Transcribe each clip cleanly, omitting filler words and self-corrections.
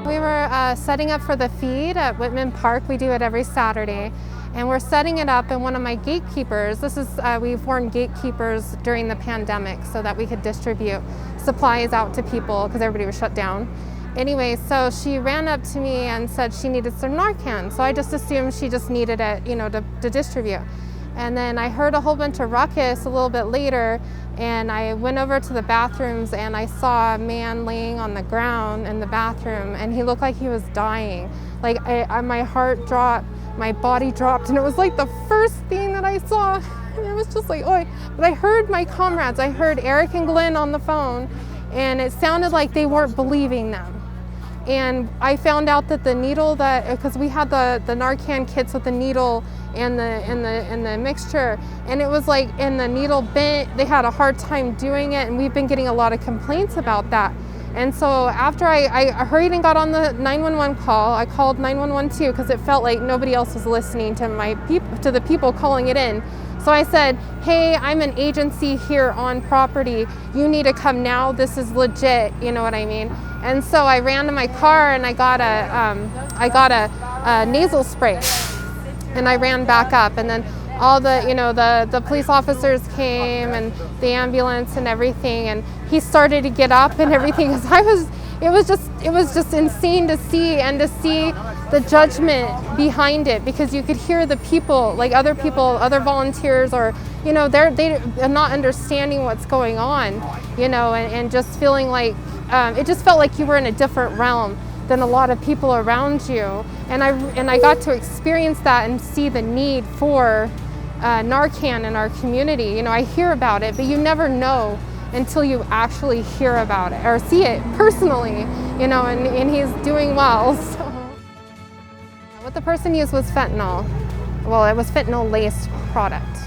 We were setting up for the feed at Whitman Park. We do it every Saturday. And we're setting it up, and one of my gatekeepers, we formed gatekeepers during the pandemic so that we could distribute supplies out to people because everybody was shut down. Anyway, so she ran up to me and said she needed some Narcan. So I just assumed she just needed it, to distribute. And then I heard a whole bunch of ruckus a little bit later, and I went over to the bathrooms and I saw a man laying on the ground in the bathroom, and he looked like he was dying. Like my heart dropped, my body dropped, and it was like the first thing that I saw. And it was just like, oh, but I heard my comrades, I heard Eric and Glenn on the phone, and it sounded like they weren't believing them. And I found out that the needle because we had the Narcan kits with the needle and the mixture, and it was like, and the needle bent, they had a hard time doing it, and we've been getting a lot of complaints about that. And so after I hurried and got on the 911 call, I called 911 too because it felt like nobody else was listening to the people calling it in. So I said, hey, I'm an agency here on property. You need to come now. This is legit, you know what I mean? And so I ran to my car and I got a nasal spray, and I ran back up, and then all the police officers came and the ambulance and everything, and he started to get up and everything. It was just insane to see, and to see the judgment behind it, because you could hear the people, like other volunteers, or they're not understanding what's going on, and just feeling like it just felt like you were in a different realm than a lot of people around you. And I got to experience that and see the need for Narcan in our community. I hear about it, but you never know until you actually hear about it or see it personally, and he's doing well. So. What the person used was fentanyl. Well, it was fentanyl-laced product.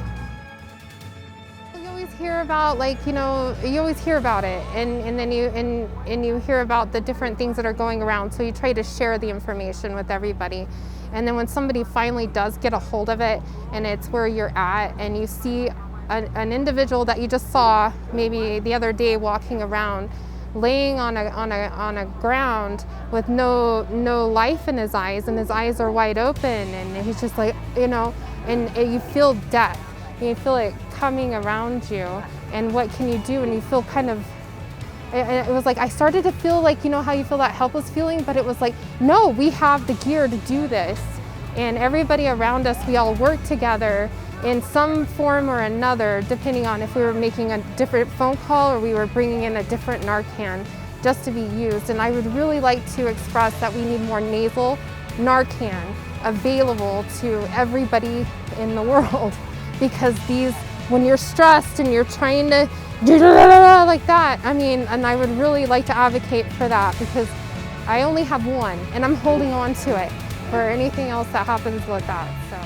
You always hear about, you always hear about it, and then you hear about the different things that are going around, so you try to share the information with everybody. And then when somebody finally does get a hold of it, and it's where you're at, and you see an individual that you just saw maybe the other day walking around, laying on a ground with no life in his eyes, and his eyes are wide open, and he's just like, and you feel death, and you feel it coming around you, and what can you do? And you feel kind of, it was like I started to feel like, how you feel that helpless feeling, but it was like, no, we have the gear to do this, and everybody around us, we all work together in some form or another, depending on if we were making a different phone call or we were bringing in a different Narcan just to be used. And I would really like to express that we need more nasal Narcan available to everybody in the world, because when you're stressed and you're trying to like that, and I would really like to advocate for that, because I only have one and I'm holding on to it for anything else that happens with that. So.